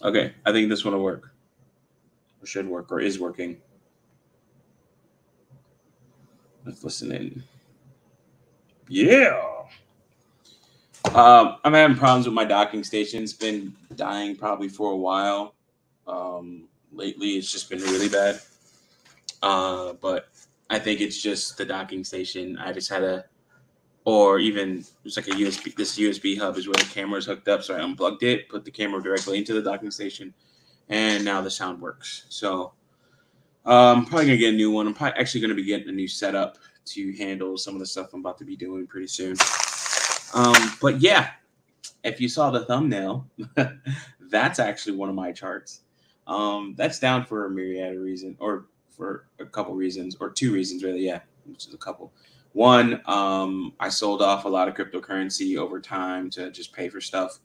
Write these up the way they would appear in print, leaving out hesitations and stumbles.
Okay, I think this one will work, or should work, or is working. Let's listen in. Yeah. I'm having problems with my docking station. It's been dying probably for a while. Lately, it's just been really bad. But I think it's just the docking station. I just had a, or even it's like a USB. This USB hub is where the camera is hooked up. So I unplugged it, put the camera directly into the docking station, and now the sound works. So I'm probably gonna get a new one. I'm probably actually gonna be getting a new setup to handle some of the stuff I'm about to be doing pretty soon. But yeah, if you saw the thumbnail, that's actually one of my charts. That's down for a myriad of reasons, or for a couple reasons, or two reasons really. Yeah, which is a couple. One, I sold off a lot of cryptocurrency over time to just pay for stuff,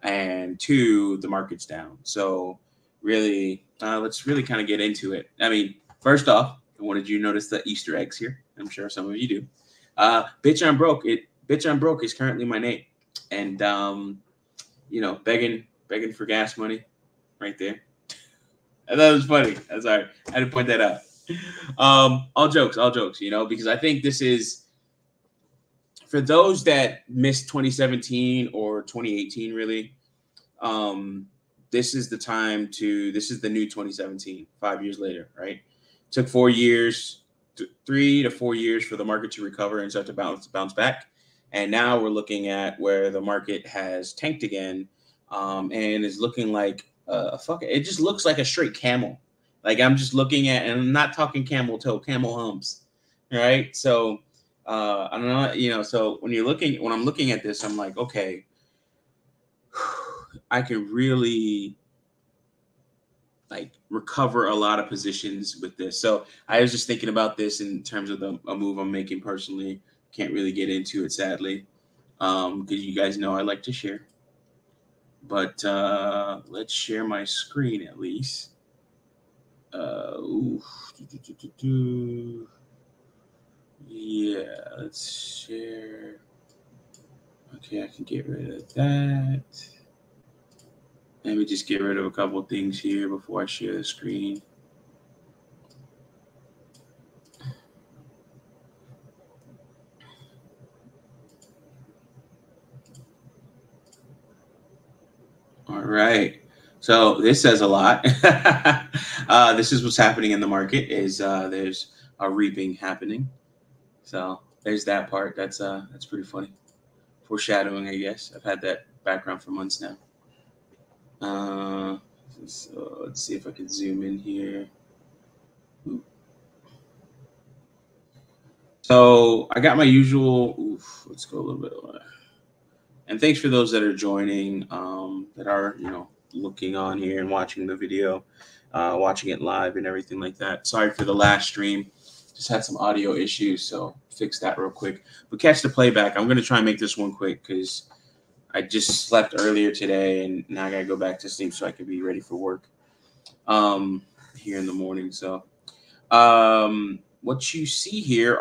and two, the market's down. So really, let's really kind of get into it. I mean, first off, did you notice the Easter eggs here? I'm sure some of you do. Bitch, I'm broke. Bitch, I'm broke is currently my name, and begging for gas money, right there. I thought it was funny. I'm sorry, I had to point that out. All jokes, because I think this is for those that missed 2017 or 2018, really. This is the time to. This is the new 2017. 5 years later, right? Took 4 years, 3 to 4 years for the market to recover and start to bounce back. And now we're looking at where the market has tanked again, and is looking like it just looks like a straight camel. Like I'm just looking at, and I'm not talking camel toe, camel humps, right? So I don't know, So when I'm looking at this, I'm like, okay, I can really like recover a lot of positions with this. So I was just thinking about this in terms of a move I'm making personally. Can't really get into it, sadly, because you guys know I like to share. But let's share my screen at least. Ooh. Yeah, let's share. Okay, I can get rid of that. Let me just get rid of a couple of things here before I share the screen. All right. So this says a lot. This is what's happening in the market. Is there's a reaping happening. So there's that part. That's pretty funny. Foreshadowing, I guess. I've had that background for months now. So let's see if I can zoom in here. So I got my usual. Let's go a little bit. And thanks for those that are joining, that are looking on here and watching the video, watching it live and everything like that. Sorry for the last stream, just had some audio issues, so fix that real quick. But catch the playback. I'm gonna try and make this one quick because I just slept earlier today and now I gotta go back to sleep so I can be ready for work here in the morning. So what you see here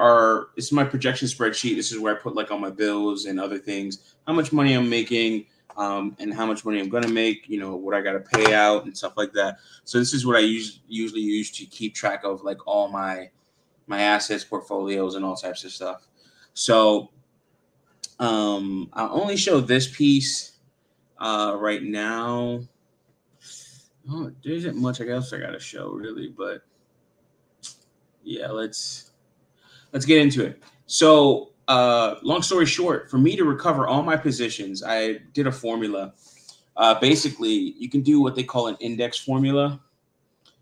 this is my projection spreadsheet. This is where I put like all my bills and other things, how much money I'm making, and how much money I'm gonna make, what I gotta pay out and stuff like that. So this is what I usually use to keep track of like all my assets, portfolios, and all types of stuff. So I'll only show this piece right now. Oh, there isn't much else I gotta show really, but yeah, let's get into it. So long story short, for me to recover all my positions, I did a formula. Basically, you can do what they call an index formula.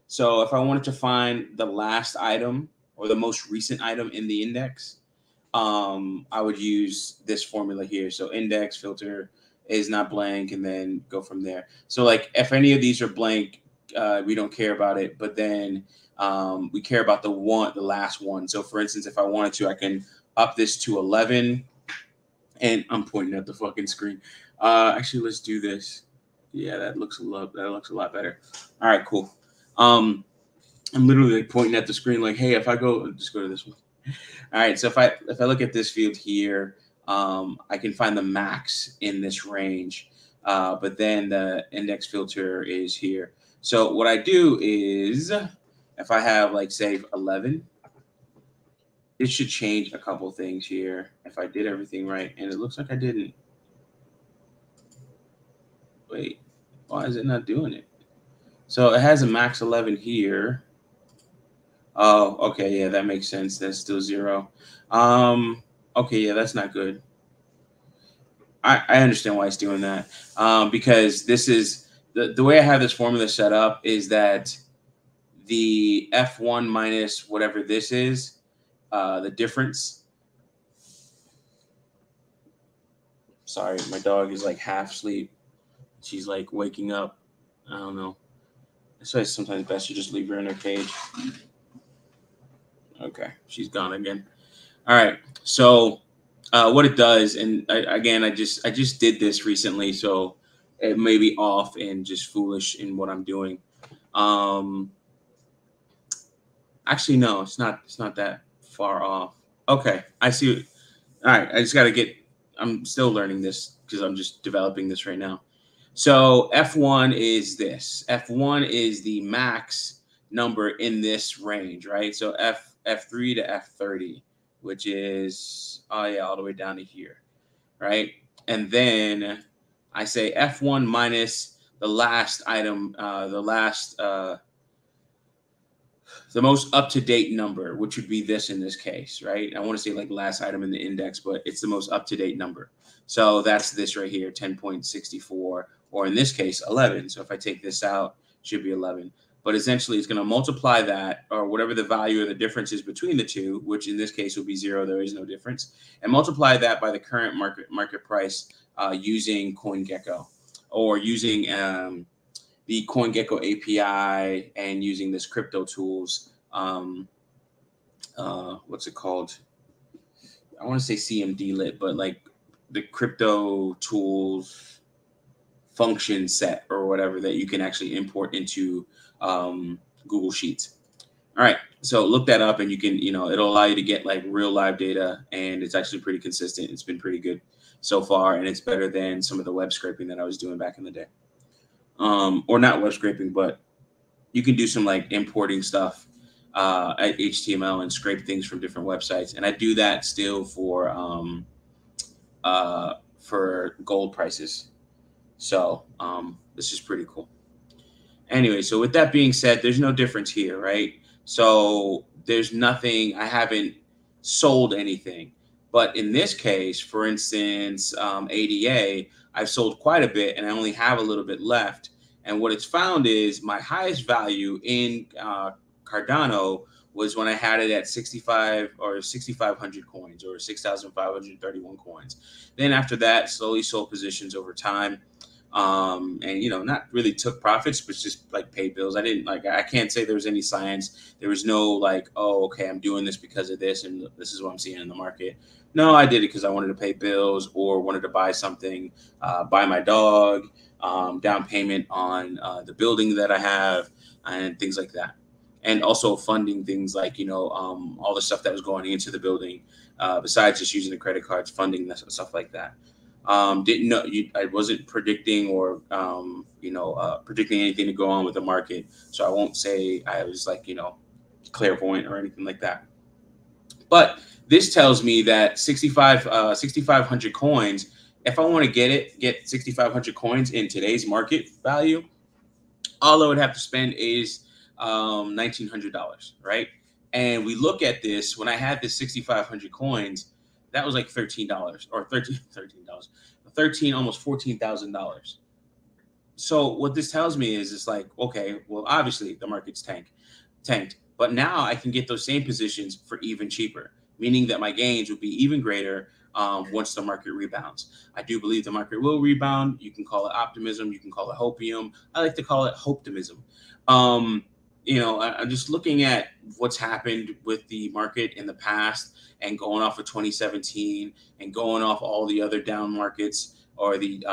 So if I wanted to find the last item or the most recent item in the index, I would use this formula here. So index filter is not blank, and then go from there. So like if any of these are blank, we don't care about it. But then we care about the last one. So for instance, if I wanted to, I can up this to 11, and I'm pointing at the fucking screen. Actually, let's do this. Yeah, that looks a lot better. All right, cool. I'm literally like pointing at the screen like, hey, if I just go to this one. All right, so if I look at this field here, I can find the max in this range. but then the index filter is here. So what I do is, if I have like say 11, it should change a couple things here if I did everything right, and it looks like I didn't. Wait, why is it not doing it? So it has a max 11 here. Oh, okay, yeah, that makes sense. That's still 0. Okay, yeah, that's not good. I understand why it's doing that. Because this is the way I have this formula set up is that the F1 minus whatever this is, the difference. Sorry, my dog is like half asleep. She's like waking up. I don't know. That's why it's sometimes best to just leave her in her cage. Okay, she's gone again. All right. So what it does, and again, I just did this recently, so it may be off and just foolish in what I'm doing. Um, Actually, no, it's not. It's not that far off. Okay, I see. All right, I just got to get. I'm still learning this because I'm just developing this right now. So F1 is this. F1 is the max number in this range, right? So F3 to F30, which is all the way down to here, right? And then I say F1 minus the last item, the most up to date number, which would be this in this case, right? I want to say like last item in the index, but it's the most up to date number. So that's this right here, 10.64, or in this case, 11. So if I take this out, it should be 11. But essentially, it's going to multiply that, or whatever the value of the difference is between the two, which in this case would be 0. There is no difference, and multiply that by the current market price using CoinGecko, or using the CoinGecko API, and using this crypto tools. What's it called? I want to say CMD lit, but like the crypto tools function set or whatever that you can actually import into Google Sheets. All right. So look that up, and you can, it'll allow you to get like real live data, and it's actually pretty consistent. It's been pretty good so far, and it's better than some of the web scraping that I was doing back in the day. Or not web scraping, but you can do some like importing stuff at HTML and scrape things from different websites. And I do that still for gold prices. So this is pretty cool. Anyway, so with that being said, there's no difference here, right? So there's nothing, I haven't sold anything. But in this case, for instance, ADA, I've sold quite a bit and I only have a little bit left. And what it's found is my highest value in Cardano was when I had it at 65 or 6,500 coins, or 6,531 coins. Then after that, slowly sold positions over time. And not really took profits, but just like paid bills. I can't say there was any science. There was no like, oh, okay, I'm doing this because of this, and this is what I'm seeing in the market. No, I did it because I wanted to pay bills, or wanted to buy something, buy my dog, down payment on the building that I have, and things like that. And also funding things like, all the stuff that was going into the building, besides just using the credit cards, funding stuff like that. Didn't know, I wasn't predicting or predicting anything to go on with the market, so I won't say I was like clairvoyant or anything like that. But this tells me that 6,500 coins, if I want to get 6,500 coins in today's market value, all I would have to spend is $1,900, right? And we look at this, when I had this 6,500 coins, that was like $13 or $13, almost $14,000. So what this tells me is, it's like, okay, well, obviously the market's tanked, but now I can get those same positions for even cheaper, meaning that my gains would be even greater once the market rebounds. I do believe the market will rebound. You can call it optimism. You can call it hopium. I like to call it hoptimism. I'm just looking at what's happened with the market in the past, and going off of 2017, and going off all the other down markets, or the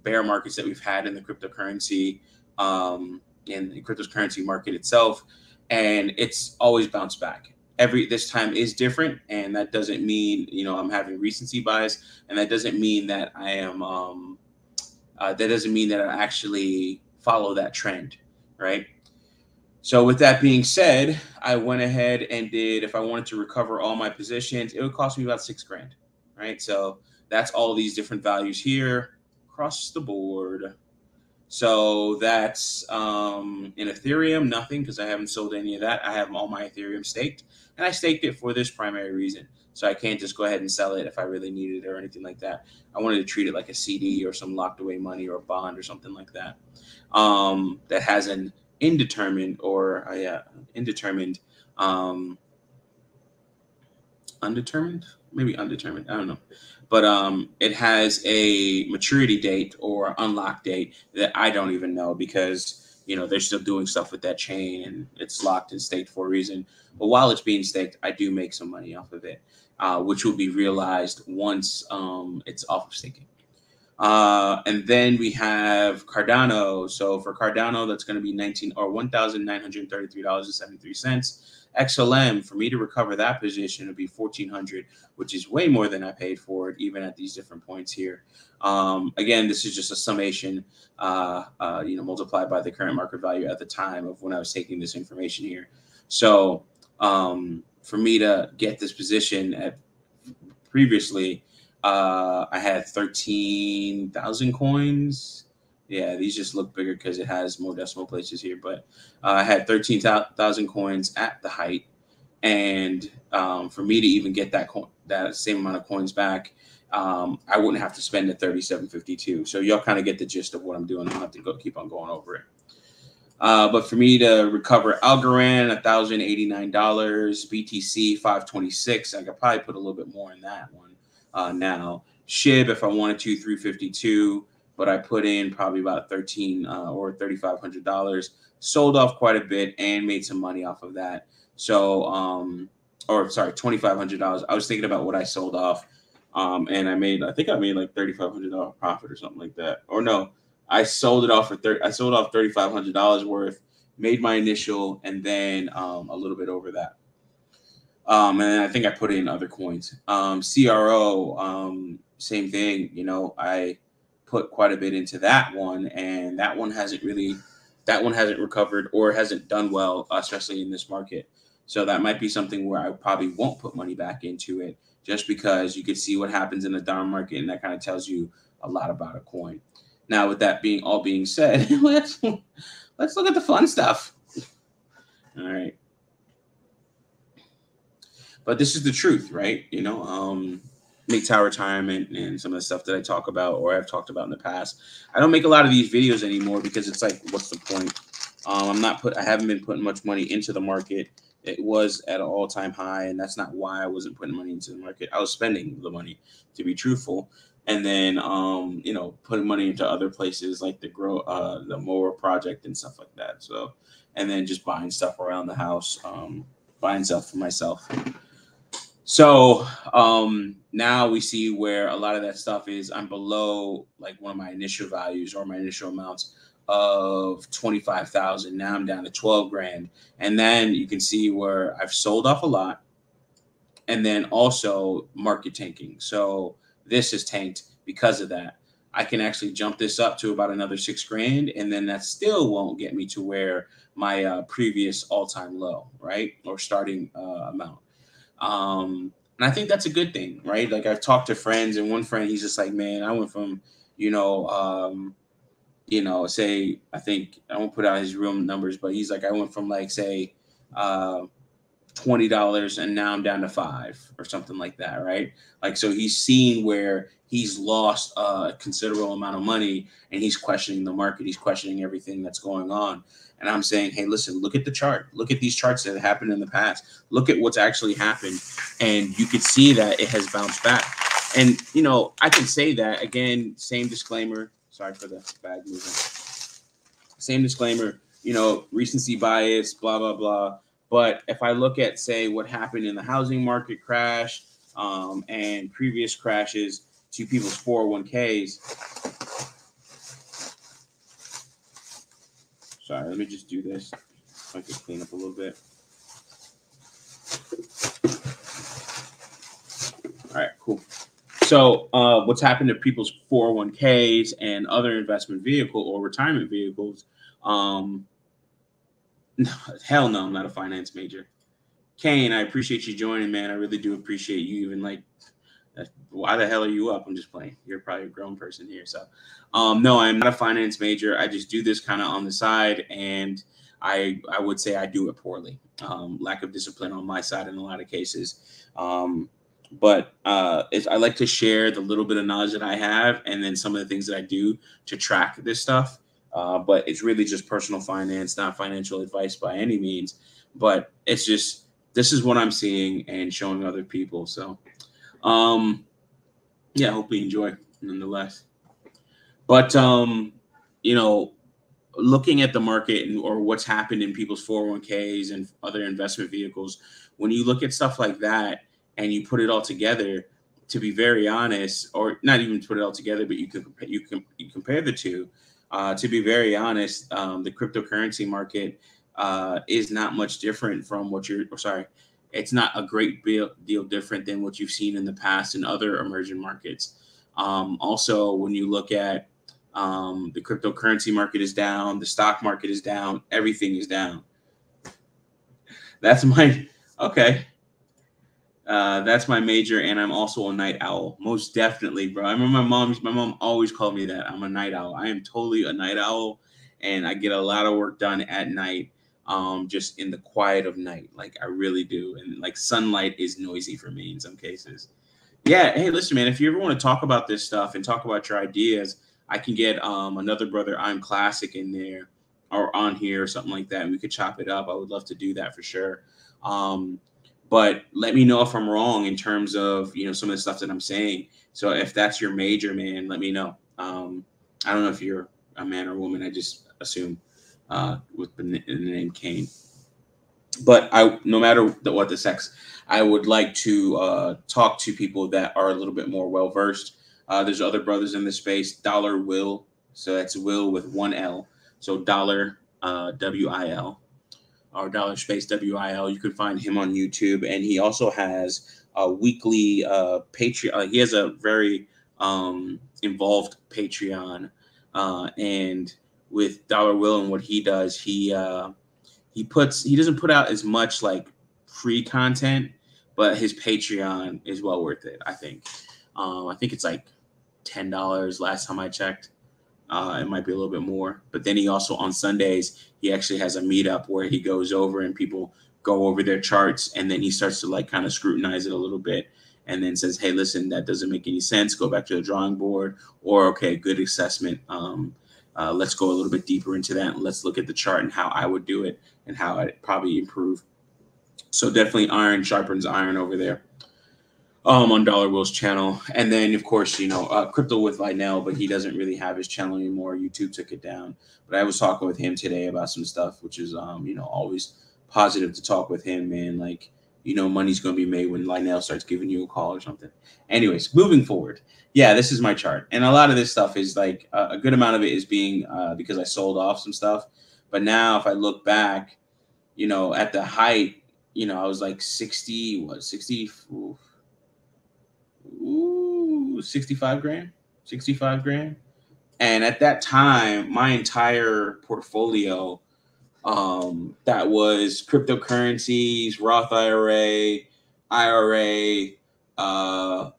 bear markets that we've had in the cryptocurrency, in the cryptocurrency market itself. And it's always bounced back. This time is different, and that doesn't mean I'm having recency bias, and that doesn't mean that I am That doesn't mean that I actually follow that trend, right? So with that being said, I went ahead and did, if I wanted to recover all my positions, it would cost me about 6 grand, right? So that's all these different values here across the board. So that's in Ethereum, nothing, because I haven't sold any of that. I have all my Ethereum staked, and I staked it for this primary reason. So I can't just go ahead and sell it if I really need it or anything like that. I wanted to treat it like a CD or some locked away money or a bond or something like that. That has an indetermined or indetermined, um, undetermined, maybe undetermined. I don't know, but it has a maturity date or unlock date that I don't even know because they're still doing stuff with that chain and it's locked and staked for a reason. But while it's being staked, I do make some money off of it, which will be realized once it's off of staking. And then we have Cardano. So for Cardano, that's going to be $1,933.73. XLM, for me to recover that position, would be $1,400, which is way more than I paid for it, even at these different points here. Again, this is just a summation, multiplied by the current market value at the time of when I was taking this information here. So for me to get this position at previously, I had 13,000 coins. Yeah, these just look bigger because it has more decimal places here. But I had 13,000 coins at the height. And for me to even get that same amount of coins back, I wouldn't have to spend the 37.52. So y'all kind of get the gist of what I'm doing. I don't have to keep on going over it. But for me to recover Algorand, $1,089, BTC, 526. I could probably put a little bit more in that one. Now SHIB, if I wanted to, 352, but I put in probably about $1,300 or $3,500. Sold off quite a bit and made some money off of that. So, or sorry, $2,500. I was thinking about what I sold off, and I think I made like $3,500 profit or something like that. Or no, I sold it off for I sold off $3,500 worth, made my initial, and then a little bit over that. And then I think I put in other coins. CRO, same thing. I put quite a bit into that one, and that one hasn't recovered or hasn't done well, especially in this market. So that might be something where I probably won't put money back into it, just because you could see what happens in the down market, and that kind of tells you a lot about a coin. Now, with that being said, let's look at the fun stuff. All right. But this is the truth, right? MGTOW retirement and some of the stuff that I talk about or I've talked about in the past. I don't make a lot of these videos anymore because it's like, what's the point? I haven't been putting much money into the market. It was at an all-time high, and that's not why I wasn't putting money into the market. I was spending the money, to be truthful, and then putting money into other places like the Mower project and stuff like that. So, and then just buying stuff around the house, buying stuff for myself. So now we see where a lot of that stuff is. I'm below like one of my initial values or my initial amounts of 25,000. Now I'm down to 12 grand. And then you can see where I've sold off a lot, and then also market tanking. So this is tanked because of that. I can actually jump this up to about another 6 grand, and then that still won't get me to where my previous all-time low, right? Or starting amount. And I think that's a good thing, right? Like I've talked to friends, and one friend, he's just like, man, I went from, say, I think I won't put out his real numbers, but he's like, I went from like, say, $20 and now I'm down to $5 or something like that, right? Like, so he's seen where he's lost a considerable amount of money, and he's questioning the market. He's questioning everything that's going on. And I'm saying, hey, listen, look at the chart. Look at these charts that happened in the past. Look at what's actually happened. And you could see that it has bounced back. And, I can say that, again, same disclaimer. Sorry for the bad movement. Same disclaimer, recency bias, blah, blah, blah. But if I look at, say, what happened in the housing market crash and previous crashes to people's 401ks. Sorry, let me just do this. I can clean up a little bit. All right, cool. So what's happened to people's 401ks and other investment vehicle or retirement vehicles? Um, hell no, I'm not a finance major. Kane, I appreciate you joining, man. I really do appreciate you even like why the hell are you up? I'm just playing. You're probably a grown person here. So no, I'm not a finance major. I just do this kind of on the side, and I would say I do it poorly. Lack of discipline on my side in a lot of cases. But I like to share the little bit of knowledge that I have, and then some of the things that I do to track this stuff. But it's really just personal finance, not financial advice by any means. But it's just this is what I'm seeing and showing other people. So yeah, I hope you enjoy nonetheless. But you know, looking at the market or what's happened in people's 401ks and other investment vehicles, when you look at stuff like that and you put it all together, to be very honest, or not even put it all together, but you compare the two. To be very honest, the cryptocurrency market is not much different from what you're. Sorry, it's not a great deal different than what you've seen in the past in other emerging markets. Also, when you look at the cryptocurrency market is down, the stock market is down, everything is down. That's my okay. That's my major, and I'm also a night owl. Most definitely, bro. I remember my mom always called me that. I'm a night owl. I am totally a night owl, and I get a lot of work done at night, just in the quiet of night. Like I really do. And like sunlight is noisy for me in some cases. Yeah. Hey, listen, man, if you ever want to talk about this stuff and talk about your ideas, I can get another brother, I'm Classic, in there or on here or something like that, and we could chop it up. I would love to do that for sure. Um, but let me know if I'm wrong in terms of some of the stuff that I'm saying. So if that's your major, man, let me know. I don't know if you're a man or woman. I just assume with the name Kane. But no matter what the sex, I would like to talk to people that are a little bit more well versed. There's other brothers in this space. Dollar Will, so that's Will with one L. So Dollar WIL or Dollar Space WIL. You can find him on YouTube, and he also has a weekly Patreon. He has a very involved Patreon, and with Dollar Will and what he does, he doesn't put out as much like free content, but his Patreon is well worth it. I think it's like $10 last time I checked. It might be a little bit more, but then he also on Sundays he actually has a meetup where he goes over and people go over their charts, and then he starts to like kind of scrutinize it a little bit, and then says, "Hey, listen, that doesn't make any sense. Go back to the drawing board." Or, "Okay, good assessment. Let's go a little bit deeper into that, and let's look at the chart and how I would do it and how I'd probably improve." So definitely iron sharpens iron over there. On Dollar Will's channel. And then, of course, Crypto with Lionel, but he doesn't really have his channel anymore. YouTube took it down. But I was talking with him today about some stuff, which is, always positive to talk with him, man. Like, money's going to be made when Lionel starts giving you a call or something. Anyways, moving forward. Yeah, this is my chart. And a lot of this stuff is like a good amount of it is being because I sold off some stuff. But now if I look back, at the height, I was like 60, 65 grand, 65 grand. And at that time, my entire portfolio, that was cryptocurrencies, Roth IRA,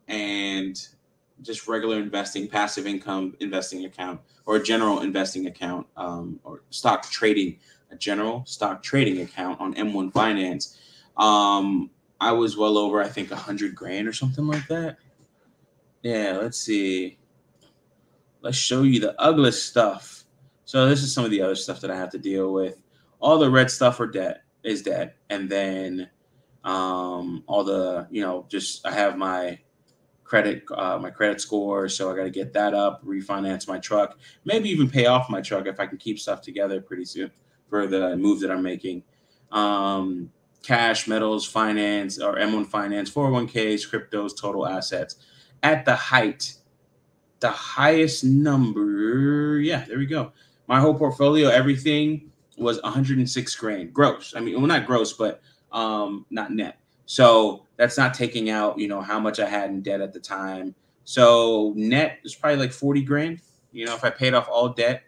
and just regular investing, passive income investing account, or a general investing account, or a general stock trading account on M1 Finance. I was well over, I think, 100 grand or something like that. Yeah, let's see. Let's show you the ugly stuff. So this is some of the other stuff that I have to deal with. All the red stuff is dead. And then all the, just I have my credit score. So I got to get that up, refinance my truck, maybe even pay off my truck if I can keep stuff together pretty soon for the move that I'm making. Cash, metals, finance, or M1 Finance, 401ks, cryptos, total assets. At the highest number, yeah, there we go. My whole portfolio, everything was 106 grand gross. I mean, well, not gross, but not net. So that's not taking out, how much I had in debt at the time. So net is probably like 40 grand. You know, if I paid off all debt,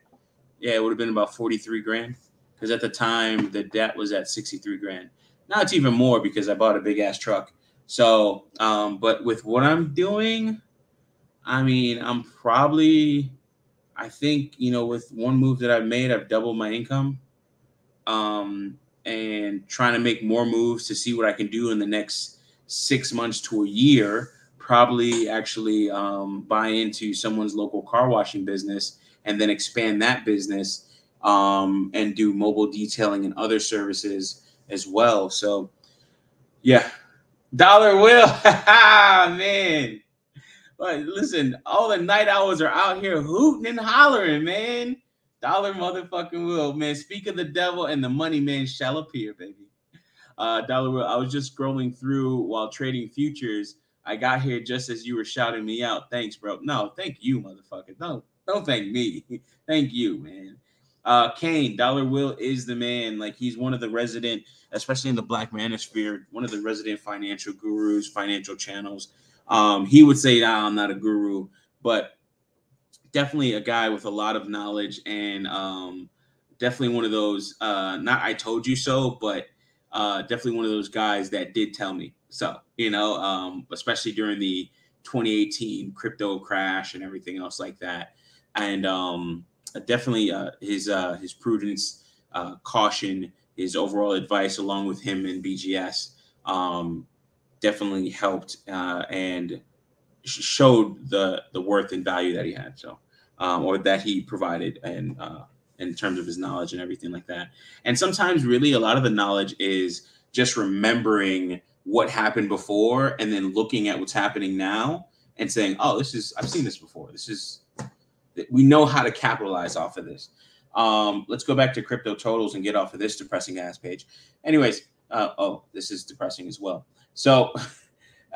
yeah, it would have been about 43 grand. Because at the time the debt was at 63 grand. Now it's even more because I bought a big ass truck. So, but with what I'm doing, I mean, I think, you know, with one move that I've made, I've doubled my income. And trying to make more moves to see what I can do in the next 6 months to a year. Probably actually buy into someone's local car washing business and then expand that business and do mobile detailing and other services as well. So, yeah, Dollar Will, man. But listen, all the night owls are out here hooting and hollering, man. Dollar motherfucking Will, man. Speak of the devil and the money man shall appear, baby. Dollar Will, I was just scrolling through while trading futures. I got here just as you were shouting me out. Thanks, bro. No, thank you, motherfucker. Don't thank me. Thank you, man. Kane, Dollar Will is the man. Like, he's one of the resident, especially in the Black Manosphere, one of the resident financial gurus, financial channels. He would say, nah, I'm not a guru, but definitely a guy with a lot of knowledge and definitely one of those, not I told you so, but definitely one of those guys that did tell me so, you know, especially during the 2018 crypto crash and everything else like that. And definitely his prudence, caution, his overall advice, along with him and BGS, definitely helped and showed the worth and value that he had. So, or that he provided, and in terms of his knowledge and everything like that. And sometimes, really, a lot of the knowledge is just remembering what happened before and then looking at what's happening now and saying, "Oh, I've seen this before. We know how to capitalize off of this." Let's go back to crypto totals and get off of this depressing ass page. Anyways, this is depressing as well. So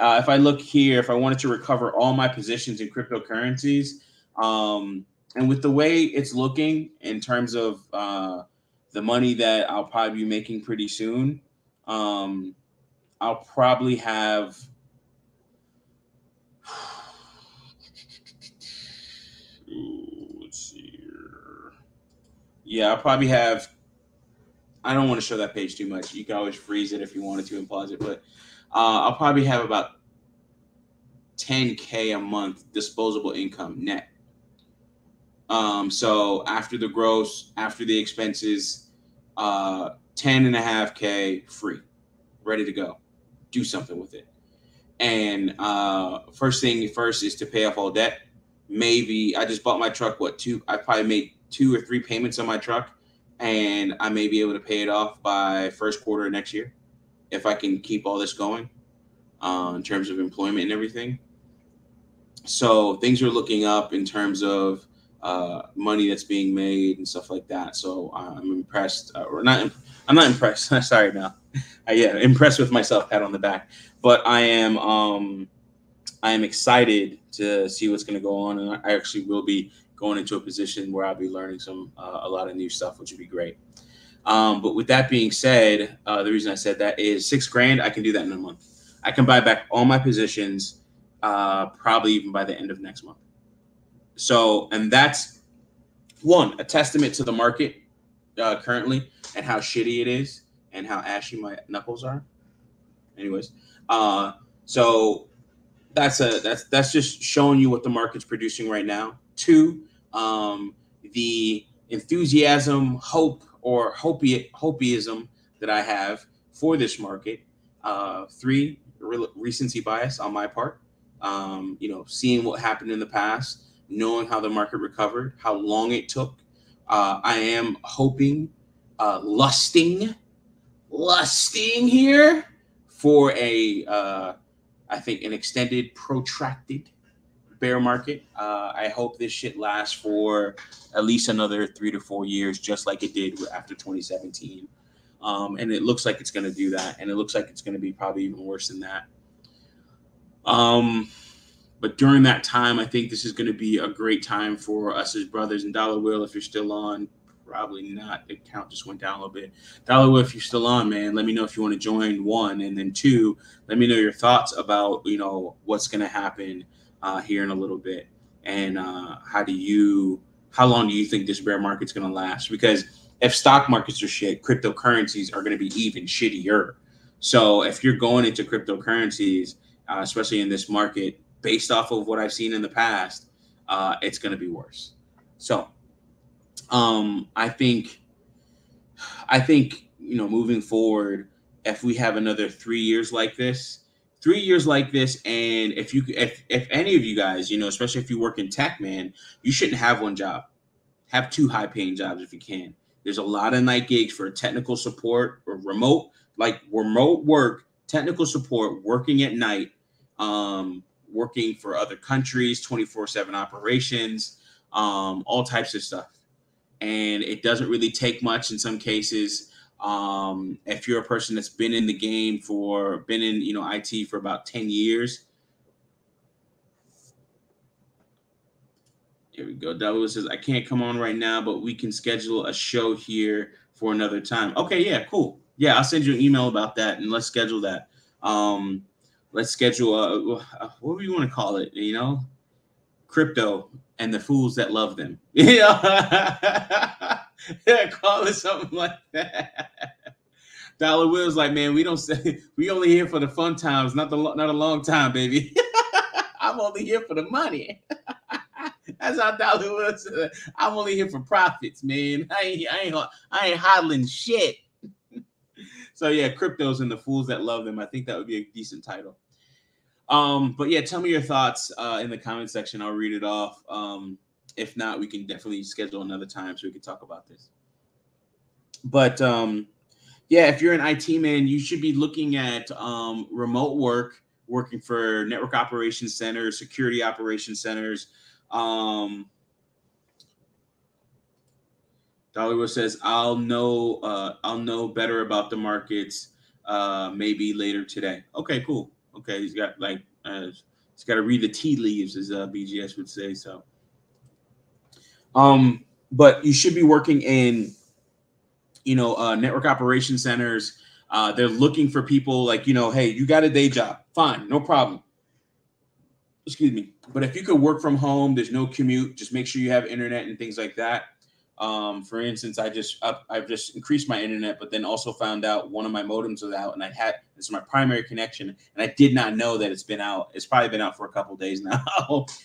if I look here, if I wanted to recover all my positions in cryptocurrencies, and with the way it's looking in terms of the money that I'll probably be making pretty soon, I'll probably have let's see here. Yeah, I'll probably have. I don't want to show that page too much. You can always freeze it if you wanted to and pause it, but I'll probably have about 10K a month disposable income net. So after the gross, after the expenses, 10.5K free, ready to go. Do something with it. And first thing first is to pay off all debt. Maybe I just bought my truck. I probably made 2 or 3 payments on my truck, and I may be able to pay it off by first quarter next year if I can keep all this going in terms of employment and everything. So things are looking up in terms of money that's being made and stuff like that. So I'm impressed, or not. I'm not impressed. Sorry, now. Yeah, impressed with myself. Pat on the back. But I am excited to see what's going to go on, and I actually will be going into a position where I'll be learning a lot of new stuff, which would be great. But with that being said, the reason I said that is $6,000. I can do that in a month. I can buy back all my positions, probably even by the end of next month. So, and that's a testament to the market currently and how shitty it is and how ashy my knuckles are. Anyways, so that's just showing you what the market's producing right now. 2, the enthusiasm, hope, or hopeism that I have for this market. 3, recency bias on my part. Seeing what happened in the past, knowing how the market recovered, how long it took. I am hoping, lusting here for I think an extended, protracted bear market. I hope this shit lasts for at least another 3 to 4 years, just like it did after 2017. And it looks like it's going to do that. And it looks like it's going to be probably even worse than that. But during that time, I think this is going to be a great time for us as brothers. And Dollar Will, if you're still on, probably not. The count just went down a little bit. Dollar Will, if you're still on, man, let me know if you want to join, 1. And then 2, let me know your thoughts about, what's going to happen here in a little bit, and how long do you think this bear market's going to last? Because if stock markets are shit, cryptocurrencies are going to be even shittier. So if you're going into cryptocurrencies, especially in this market, based off of what I've seen in the past, it's going to be worse. So I think moving forward, if we have another 3 years like this, and if any of you guys, especially if you work in tech, man, you shouldn't have one job. Have 2 high-paying jobs if you can. There's a lot of night gigs for technical support or remote work, technical support, working at night, working for other countries, 24/7 operations, all types of stuff. And it doesn't really take much in some cases. If you're a person that's been in the game been in IT for about 10 years. Here we go. Dallas says, I can't come on right now, but we can schedule a show here for another time. Okay, yeah, cool. Yeah, I'll send you an email about that, and let's schedule that. Let's schedule what do you want to call it? Crypto and the fools that love them. Yeah, call it something like that. Dollar Will's like, man, we only here for the fun times, not a long time, baby. I'm only here for the money. That's how Dollar Will said. I'm only here for profits, man. I ain't hodling shit. So yeah, cryptos and the fools that love them. I think that would be a decent title. But yeah, tell me your thoughts in the comment section. I'll read it off. If not, we can definitely schedule another time so we can talk about this. But yeah, if you're an IT man, you should be looking at remote work, working for network operations centers, security operations centers. Dollywood says, I'll know better about the markets maybe later today. Okay, cool. Okay, he's got he's got to read the tea leaves, as BGS would say. So, but you should be working in network operation centers. They're looking for people like, hey, you got a day job, fine, no problem. Excuse me. But if you could work from home, there's no commute, just make sure you have internet and things like that. For instance, I've just increased my internet, but then also found out one of my modems was out, and this is my primary connection, and I did not know that it's been out. It's probably been out for a couple of days now,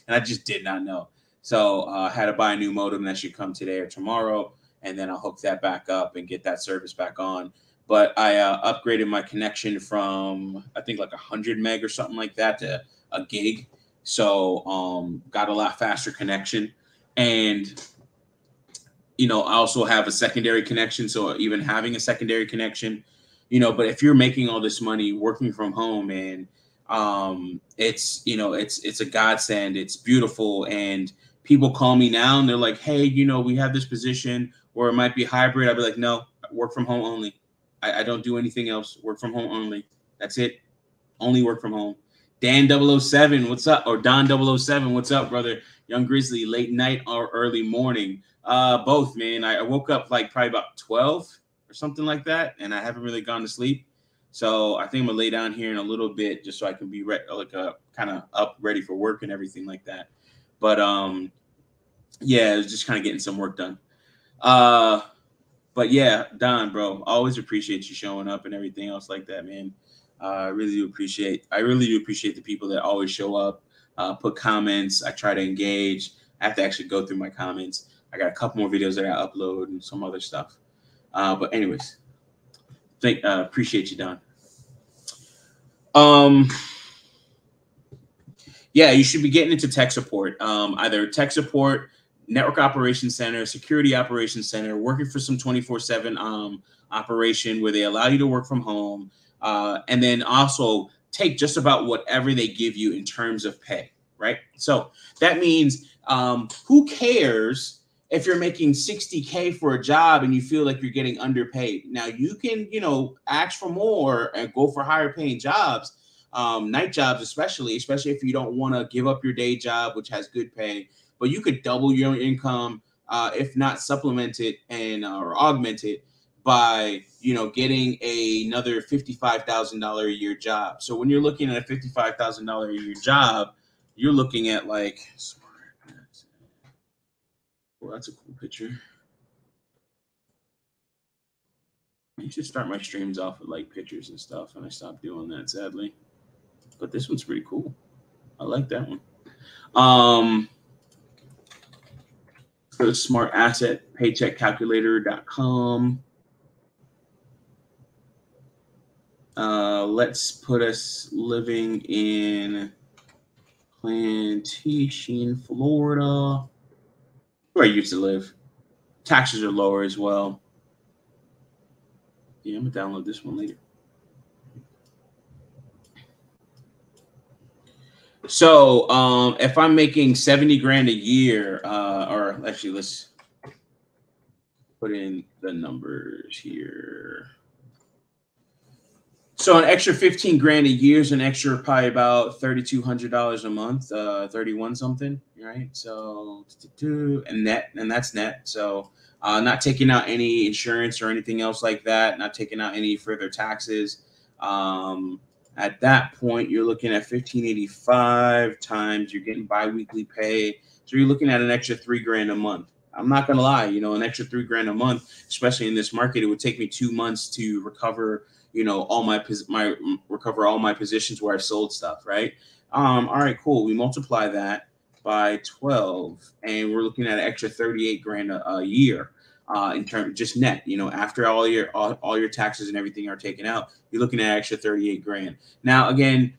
and I just did not know. So I had to buy a new modem that should come today or tomorrow, and then I'll hook that back up and get that service back on. But I upgraded my connection from, I think, like 100 meg or something like that to a gig. So got a lot faster connection. And, I also have a secondary connection. So even having a secondary connection, but if you're making all this money working from home, and it's a godsend. It's beautiful. And people call me now and they're like, hey, we have this position where it might be hybrid. I'll be like, no, work from home only. I don't do anything else. Work from home only. That's it. Only work from home. Dan 007, what's up? Or Don 007, what's up, brother? Young Grizzly, late night or early morning? Both, man. I woke up like probably about 12 or something like that, and I haven't really gone to sleep. So I think I'm gonna lay down here in a little bit just so I can be kind of up, ready for work and everything like that. But yeah, it was just kind of getting some work done. But yeah, Don, bro, always appreciate you showing up and everything else like that, man. I really do appreciate the people that always show up, put comments. I try to engage. I have to actually go through my comments. I got a couple more videos that I upload and some other stuff. But anyways, appreciate you, Don. Yeah, you should be getting into tech support, either tech support, network operations center, security operations center, working for some 24/7 operation where they allow you to work from home. And then also take just about whatever they give you in terms of pay, right? So that means who cares if you're making 60K for a job and you feel like you're getting underpaid? Now you can, ask for more and go for higher paying jobs, night jobs, especially if you don't want to give up your day job, which has good pay, but you could double your income, if not supplement it or augment it by getting another $55,000 a year job. So when you're looking at a $55,000 a year job, you're looking at like smart asset. Well, that's a cool picture. I should start my streams off with like pictures and stuff, and I stopped doing that sadly. But this one's pretty cool. I like that one. Go to smartassetpaycheckcalculator.com. Let's put us living in Plantation, Florida, where I used to live. Taxes are lower as well. Yeah, I'm gonna download this one later. So if I'm making 70 grand a year, or actually let's put in the numbers here. So an extra 15 grand a year is an extra probably about $3,200 a month, 31 something, right? So and that's net. So not taking out any insurance or anything else like that, not taking out any further taxes. At that point, you're looking at 1,585 times you're getting biweekly pay. So you're looking at an extra $3 grand a month. I'm not gonna lie, an extra $3 grand a month, especially in this market, it would take me 2 months to recover all my positions where I've sold stuff, right? All right, cool. We multiply that by 12, and we're looking at an extra 38 grand a year in terms of just net. After all your taxes and everything are taken out, you're looking at extra 38 grand. Now, again,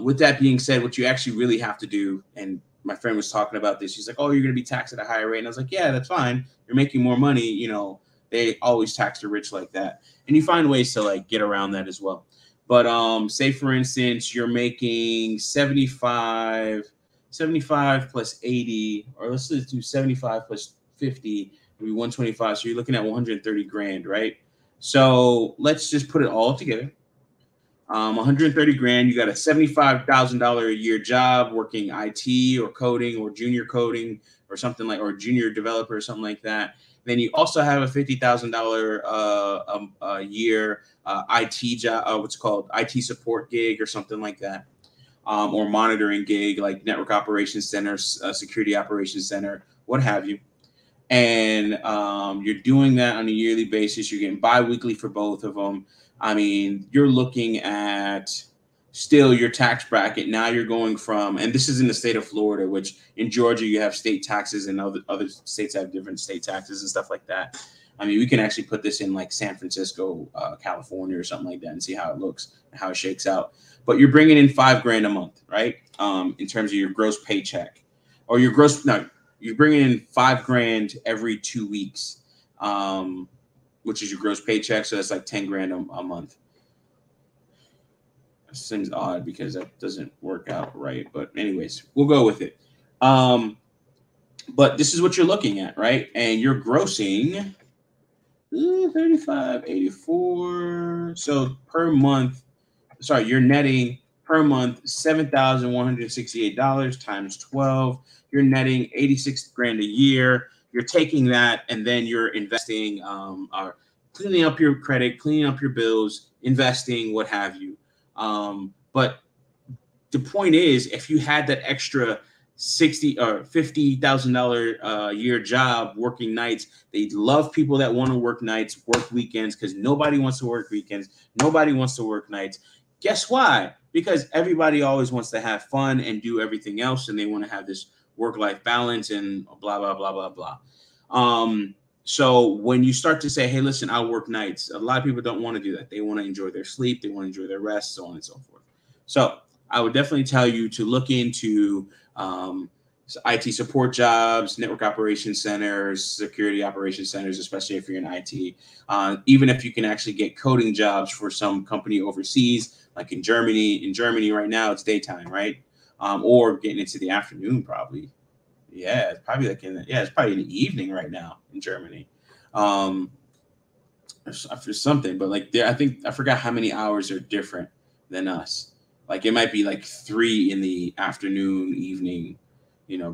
with that being said, what you actually really have to do, and my friend was talking about this, he's like, "Oh, you're going to be taxed at a higher rate," and I was like, "Yeah, that's fine. You're making more money. They always tax the rich like that." And you find ways to like get around that as well. But say for instance, you're making 75 plus 80, or let's just do 75 plus 50, would be 125. So you're looking at 130 grand, right? So let's just put it all together. 130 grand, you got a $75,000 a year job working IT or coding or junior coding or something like, or junior developer or something like that. Then you also have a $50,000 a year IT job, what's called IT support gig or something like that, or monitoring gig like network operations center, security operations center, what have you. And you're doing that on a yearly basis. You're getting biweekly for both of them. I mean, you're looking at still your tax bracket. Now you're going from, and this is in the state of Florida, which in Georgia you have state taxes and other states have different state taxes and stuff like that. I mean, we can actually put this in like San Francisco, California or something like that and see how it looks and how it shakes out. But you're bringing in $5 grand a month, right? In terms of your gross paycheck or your gross, no, you're bringing in $5 grand every 2 weeks, which is your gross paycheck. So that's like 10 grand a month. It seems odd because that doesn't work out right. But anyways, we'll go with it. But this is what you're looking at, right? And you're grossing 3584. So per month, sorry, you're netting per month $7,168 times 12. You're netting 86 grand a year. You're taking that and then you're investing, cleaning up your credit, cleaning up your bills, investing, what have you. But the point is, if you had that extra $60,000 or $50,000 a year job working nights, they love people that want to work nights, work weekends, because nobody wants to work weekends. Nobody wants to work nights. Guess why? Because everybody always wants to have fun and do everything else, and they want to have this work-life balance and blah, blah, blah, blah, blah. So when you start to say, hey, listen, I'll work nights, a lot of people don't want to do that. They want to enjoy their sleep. They want to enjoy their rest, so on and so forth. So I would definitely tell you to look into IT support jobs, network operations centers, security operations centers, especially if you're in IT. Even if you can actually get coding jobs for some company overseas, like in Germany. In Germany right now, it's daytime, right? Or getting into the afternoon probably. Yeah, it's probably like it's probably in the evening right now in Germany. For something, but like I think I forgot how many hours are different than us. Like it might be like 3 in the afternoon, evening,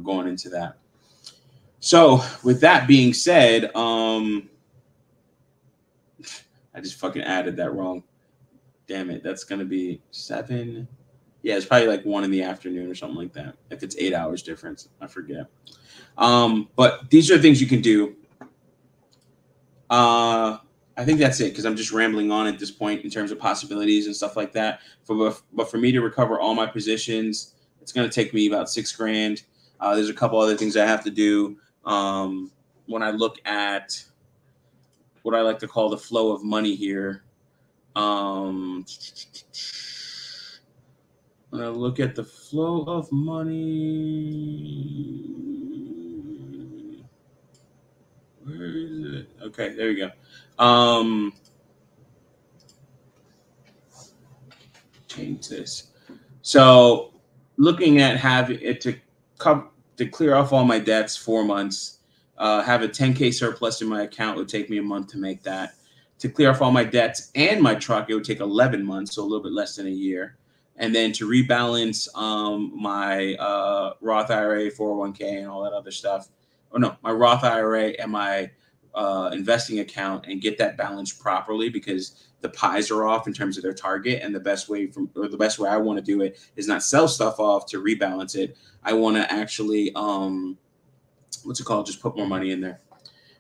going into that. So with that being said, I just fucking added that wrong. Damn it. That's going to be 7. Yeah, it's probably like 1 in the afternoon or something like that. If it's 8 hours difference, I forget. But these are things you can do. I think that's it because I'm just rambling on at this point in terms of possibilities and stuff like that. But for me to recover all my positions, it's going to take me about $6,000. There's a couple other things I have to do. When I look at what I like to call the flow of money here, when I look at the flow of money, where is it? Okay, there you go. Change this. So, looking at having it to clear off all my debts, 4 months, have a 10K surplus in my account would take me a month to make that. To clear off all my debts and my truck, it would take 11 months, so a little bit less than a year. And then to rebalance my Roth IRA, 401k, and all that other stuff. Oh no, my Roth IRA and my investing account, and get that balanced properly because the pies are off in terms of their target. And the best way I want to do it is not sell stuff off to rebalance it. I want to actually just put more money in there.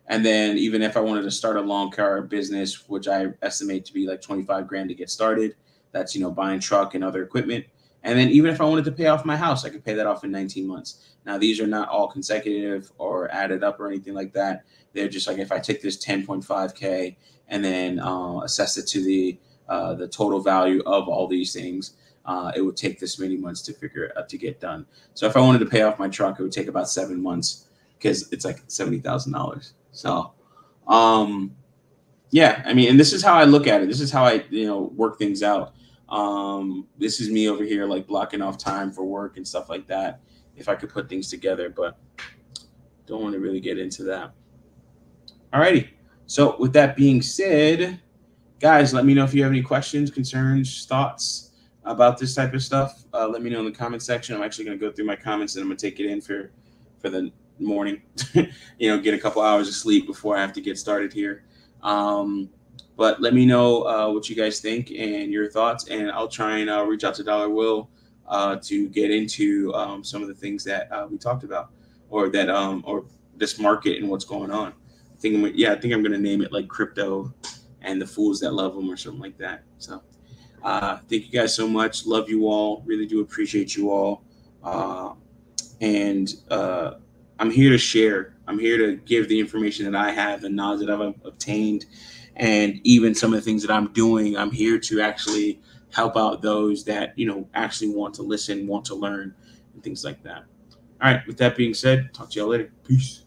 And then even if I wanted to start a lawn care business, which I estimate to be like 25 grand to get started, that's, buying truck and other equipment. And then even if I wanted to pay off my house, I could pay that off in 19 months. Now, these are not all consecutive or added up or anything like that. They're just like, if I take this 10.5K and then assess it to the total value of all these things, it would take this many months to figure it out to get done. So if I wanted to pay off my truck, it would take about 7 months because it's like $70,000. So, yeah, I mean, and this is how I look at it. This is how I, work things out. This is me over here, like blocking off time for work and stuff like that. If I could put things together, but don't want to really get into that. Alrighty. So with that being said, guys, let me know if you have any questions, concerns, thoughts about this type of stuff. Let me know in the comment section. I'm actually going to go through my comments and I'm going to take it in for the morning, get a couple hours of sleep before I have to get started here. But let me know what you guys think and your thoughts, and I'll try and reach out to Dollar Will to get into some of the things that we talked about, or that or this market and what's going on. I think I'm going to name it like Crypto and the Fools That Love Them or something like that. So thank you guys so much. Love you all. Really do appreciate you all. And I'm here to share. I'm here to give the information that I have, the knowledge that I've obtained, and even some of the things that I'm doing. I'm here to actually help out those that, actually want to listen, want to learn, and things like that. All right. With that being said, talk to y'all later. Peace.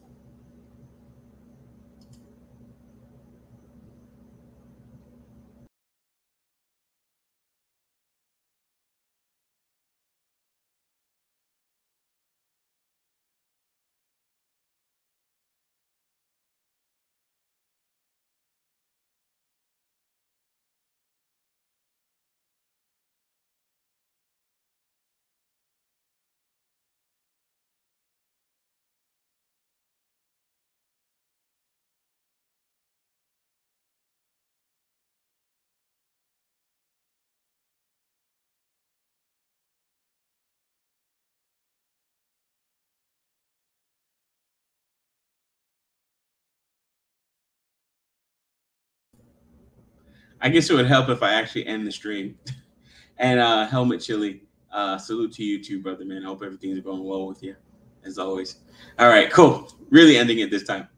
I guess it would help if I actually end the stream. And Helmet Chili, salute to you too, brother, man. I hope everything's going well with you, as always. All right, cool. Really ending it this time.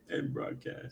And broadcast.